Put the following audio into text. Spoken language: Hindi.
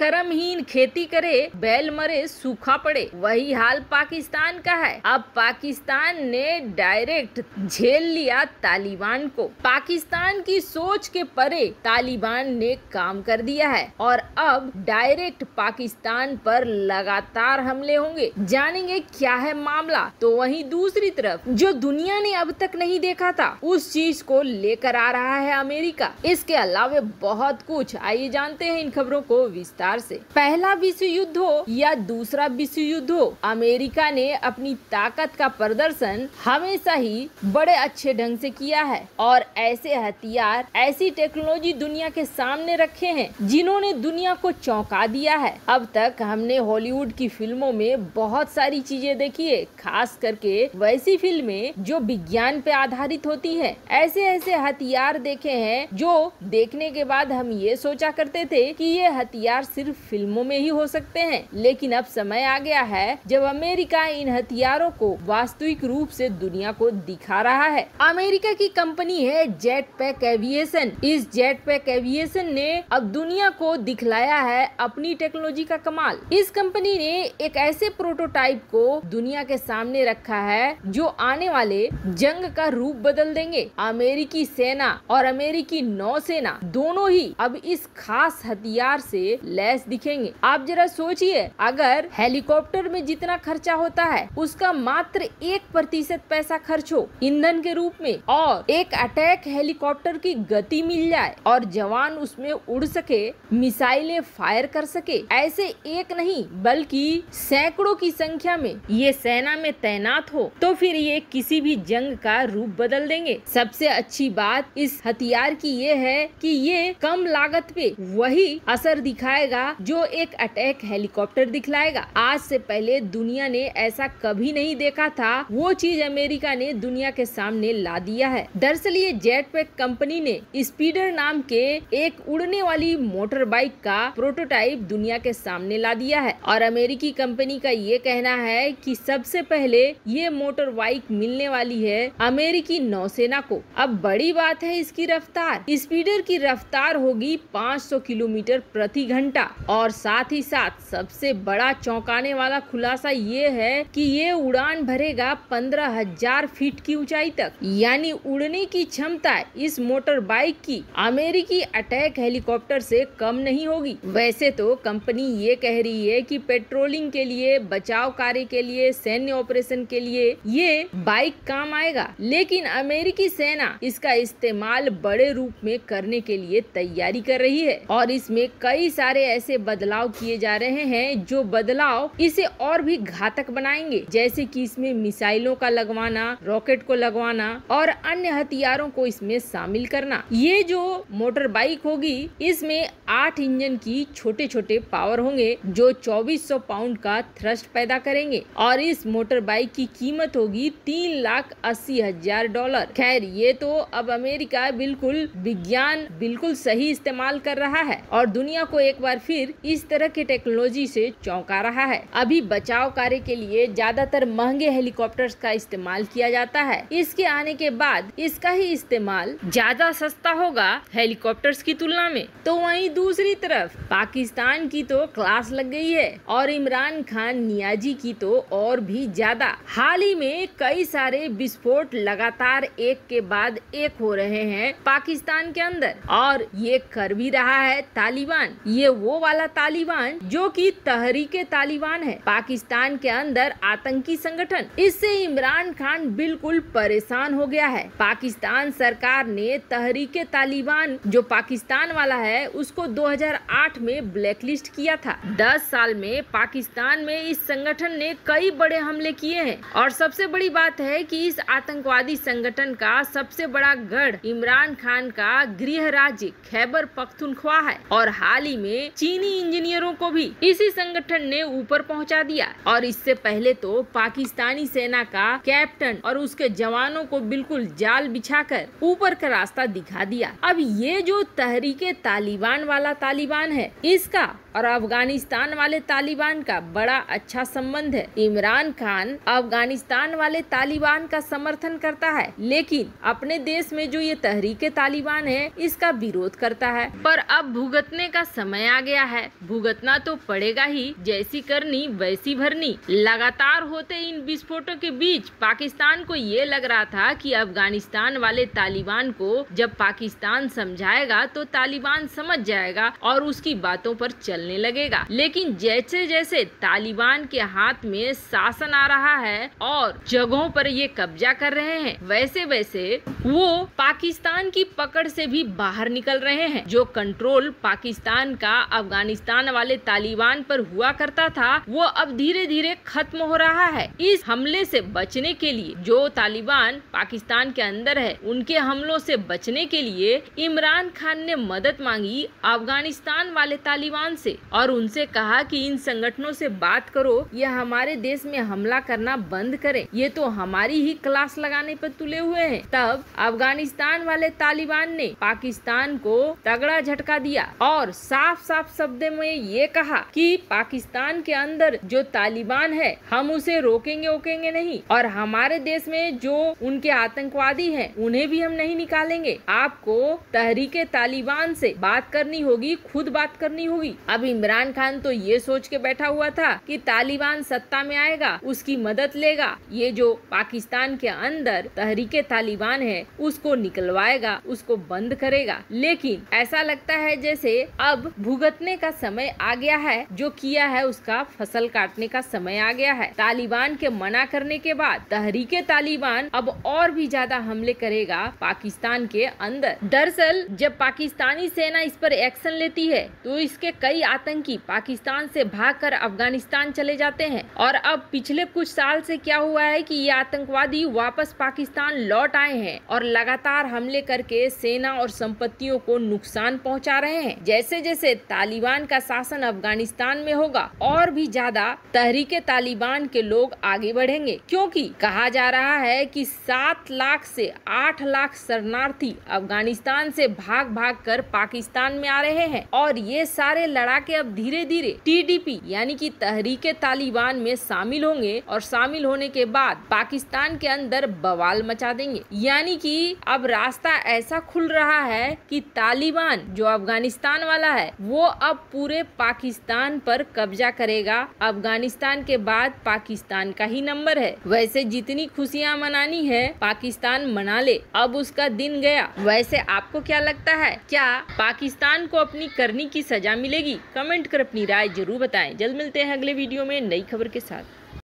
कर्महीन खेती करे, बैल मरे सूखा पड़े, वही हाल पाकिस्तान का है। अब पाकिस्तान ने डायरेक्ट झेल लिया तालिबान को। पाकिस्तान की सोच के परे तालिबान ने काम कर दिया है और अब डायरेक्ट पाकिस्तान पर लगातार हमले होंगे। जानेंगे क्या है मामला। तो वहीं दूसरी तरफ जो दुनिया ने अब तक नहीं देखा था उस चीज को लेकर आ रहा है अमेरिका। इसके अलावा बहुत कुछ, आइए जानते हैं इन खबरों को विस्तार से। पहला विश्व युद्ध हो या दूसरा विश्व युद्ध हो, अमेरिका ने अपनी ताकत का प्रदर्शन हमेशा ही बड़े अच्छे ढंग से किया है और ऐसे हथियार, ऐसी टेक्नोलॉजी दुनिया के सामने रखे हैं जिन्होंने दुनिया को चौंका दिया है। अब तक हमने हॉलीवुड की फिल्मों में बहुत सारी चीजें देखी है, खास करके वैसी फिल्में जो विज्ञान पे आधारित होती है। ऐसे ऐसे हथियार देखे हैं जो देखने के बाद हम ये सोचा करते थे कि ये हथियार सिर्फ फिल्मों में ही हो सकते हैं, लेकिन अब समय आ गया है जब अमेरिका इन हथियारों को वास्तविक रूप से दुनिया को दिखा रहा है। अमेरिका की कंपनी है जेट पैक एविएशन। इस जेट पैक एविएशन ने अब दुनिया को दिखलाया है अपनी टेक्नोलॉजी का कमाल। इस कंपनी ने एक ऐसे प्रोटोटाइप को दुनिया के सामने रखा है जो आने वाले जंग का रूप बदल देंगे। अमेरिकी सेना और अमेरिकी नौसेना दोनों ही अब इस खास हथियार से लैस दिखेंगे। आप जरा सोचिए, अगर हेलीकॉप्टर में जितना खर्चा होता है उसका मात्र 1% पैसा खर्च हो ईंधन के रूप में और एक अटैक हेलीकॉप्टर की गति मिल जाए और जवान उसमें उड़ सके, मिसाइलें फायर कर सके, ऐसे एक नहीं बल्कि सैकड़ों की संख्या में ये सेना में तैनात हो, तो फिर ये किसी भी जंग का रूप बदल देंगे। सबसे अच्छी बात इस हथियार की ये है कि ये कम लागत पे वही असर दिखाएगा जो एक अटैक हेलीकॉप्टर दिखलाएगा। आज से पहले दुनिया ने ऐसा कभी नहीं देखा था, वो चीज अमेरिका ने दुनिया के सामने ला दिया है। दरअसल ये जेट पैक कंपनी ने स्पीडर नाम के एक उड़ने वाली मोटर बाइक का प्रोटोटाइप दुनिया के सामने ला दिया है और अमेरिकी कंपनी का ये कहना है कि सबसे पहले ये मोटर बाइक मिलने वाली है अमेरिकी नौसेना को। अब बड़ी बात है इसकी रफ्तार। स्पीडर की रफ्तार होगी 500 किलोमीटर प्रति घंटा और साथ ही साथ सबसे बड़ा चौंकाने वाला खुलासा ये है कि ये उड़ान भरेगा 15,000 फीट की ऊंचाई तक, यानी उड़ने की क्षमता इस मोटर बाइक की अमेरिकी अटैक हेलीकॉप्टर से कम नहीं होगी। वैसे तो कंपनी ये कह रही है कि पेट्रोलिंग के लिए, बचाव कार्य के लिए, सैन्य ऑपरेशन के लिए ये बाइक काम आएगा, लेकिन अमेरिकी सेना इसका इस्तेमाल बड़े रूप में करने के लिए तैयारी कर रही है और इसमें कई सारे ऐसे बदलाव किए जा रहे हैं जो बदलाव इसे और भी घातक बनाएंगे, जैसे कि इसमें मिसाइलों का लगवाना, रॉकेट को लगवाना और अन्य हथियारों को इसमें शामिल करना। ये जो मोटर बाइक होगी इसमें 8 इंजन की छोटे छोटे पावर होंगे जो 2400 पाउंड का थ्रस्ट पैदा करेंगे और इस मोटर बाइक की कीमत होगी $3,80,000। खैर ये तो अब अमेरिका बिल्कुल विज्ञान बिल्कुल सही इस्तेमाल कर रहा है और दुनिया को एक बार फिर इस तरह की टेक्नोलॉजी से चौंका रहा है। अभी बचाव कार्य के लिए ज्यादातर महंगे हेलीकॉप्टर्स का इस्तेमाल किया जाता है। इसके आने के बाद इसका ही इस्तेमाल ज्यादा सस्ता होगा हेलीकॉप्टर्स की तुलना में। तो वहीं दूसरी तरफ पाकिस्तान की तो क्लास लग गई है और इमरान खान नियाजी की तो और भी ज्यादा। हाल ही में कई सारे विस्फोट लगातार एक के बाद एक हो रहे हैं पाकिस्तान के अंदर और ये कर भी रहा है तालिबान। ये वो वाला तालिबान जो कि तहरीके तालिबान है, पाकिस्तान के अंदर आतंकी संगठन। इससे इमरान खान बिल्कुल परेशान हो गया है। पाकिस्तान सरकार ने तहरीके तालिबान जो पाकिस्तान वाला है उसको 2008 में ब्लैकलिस्ट किया था। 10 साल में पाकिस्तान में इस संगठन ने कई बड़े हमले किए हैं और सबसे बड़ी बात है कि इस आतंकवादी संगठन का सबसे बड़ा गढ़ इमरान खान का गृह राज्य खैबर पख्तूनख्वा है और हाल ही में चीनी इंजीनियरों को भी इसी संगठन ने ऊपर पहुंचा दिया और इससे पहले तो पाकिस्तानी सेना का कैप्टन और उसके जवानों को बिल्कुल जाल बिछाकर ऊपर का रास्ता दिखा दिया। अब ये जो तहरीके तालिबान वाला तालिबान है इसका और अफगानिस्तान वाले तालिबान का बड़ा अच्छा संबंध है। इमरान खान अफगानिस्तान वाले तालिबान का समर्थन करता है, लेकिन अपने देश में जो ये तहरीके तालिबान है इसका विरोध करता है। पर अब भुगतने का समय आ गया है, भुगतना तो पड़ेगा ही, जैसी करनी वैसी भरनी। लगातार होते इन विस्फोटों के बीच पाकिस्तान को ये लग रहा था कि अफगानिस्तान वाले तालिबान को जब पाकिस्तान समझाएगा तो तालिबान समझ जाएगा और उसकी बातों पर चलने लगेगा। लेकिन जैसे जैसे तालिबान के हाथ में शासन आ रहा है और जगहों पर ये कब्जा कर रहे हैं, वैसे वैसे वो पाकिस्तान की पकड़ से भी बाहर निकल रहे हैं। जो कंट्रोल पाकिस्तान का अफगानिस्तान वाले तालिबान पर हुआ करता था वो अब धीरे धीरे खत्म हो रहा है। इस हमले से बचने के लिए जो तालिबान पाकिस्तान के अंदर है, उनके हमलों से बचने के लिए इमरान खान ने मदद मांगी अफगानिस्तान वाले तालिबान से और उनसे कहा कि इन संगठनों से बात करो, ये हमारे देश में हमला करना बंद करें, ये तो हमारी ही क्लास लगाने पर तुले हुए हैं। तब अफगानिस्तान वाले तालिबान ने पाकिस्तान को तगड़ा झटका दिया और साफ साफ शब्द में ये कहा कि पाकिस्तान के अंदर जो तालिबान है हम उसे रोकेंगे नहीं और हमारे देश में जो उनके आतंकवादी हैं उन्हें भी हम नहीं निकालेंगे। आपको तहरीके तालिबान से बात करनी होगी, खुद बात करनी होगी। अब इमरान खान तो ये सोच के बैठा हुआ था कि तालिबान सत्ता में आएगा, उसकी मदद लेगा, ये जो पाकिस्तान के अंदर तहरीके तालिबान है उसको निकलवाएगा, उसको बंद करेगा। लेकिन ऐसा लगता है जैसे अब भुगतने का समय आ गया है, जो किया है उसका फसल काटने का समय आ गया है। तालिबान के मना करने के बाद तहरीके तालिबान अब और भी ज्यादा हमले करेगा पाकिस्तान के अंदर। दरअसल जब पाकिस्तानी सेना इस पर एक्शन लेती है तो इसके कई आतंकी पाकिस्तान से भागकर अफगानिस्तान चले जाते हैं और अब पिछले कुछ साल से क्या हुआ है कि ये आतंकवादी वापस पाकिस्तान लौट आए हैं और लगातार हमले करके सेना और संपत्तियों को नुकसान पहुंचा रहे हैं। जैसे जैसे तालिबान का शासन अफगानिस्तान में होगा और भी ज्यादा तहरीके तालिबान के लोग आगे बढ़ेंगे, क्योंकि कहा जा रहा है कि 7 लाख से 8 लाख शरणार्थी अफगानिस्तान से भाग भाग कर पाकिस्तान में आ रहे हैं और ये सारे लड़ाके अब धीरे धीरे TTP यानी कि तहरीके तालिबान में शामिल होंगे और शामिल होने के बाद पाकिस्तान के अंदर बवाल मचा देंगे। यानी कि अब रास्ता ऐसा खुल रहा है कि तालिबान जो अफगानिस्तान वाला है वो अब पूरे पाकिस्तान पर कब्जा करेगा। अफगानिस्तान के बाद पाकिस्तान का ही नंबर है। वैसे जितनी खुशियां मनानी है पाकिस्तान मना ले, अब उसका दिन गया। वैसे आपको क्या लगता है, क्या पाकिस्तान को अपनी करनी की सजा मिलेगी? कमेंट कर अपनी राय जरूर बताएं। जल्द मिलते हैं अगले वीडियो में नई खबर के साथ।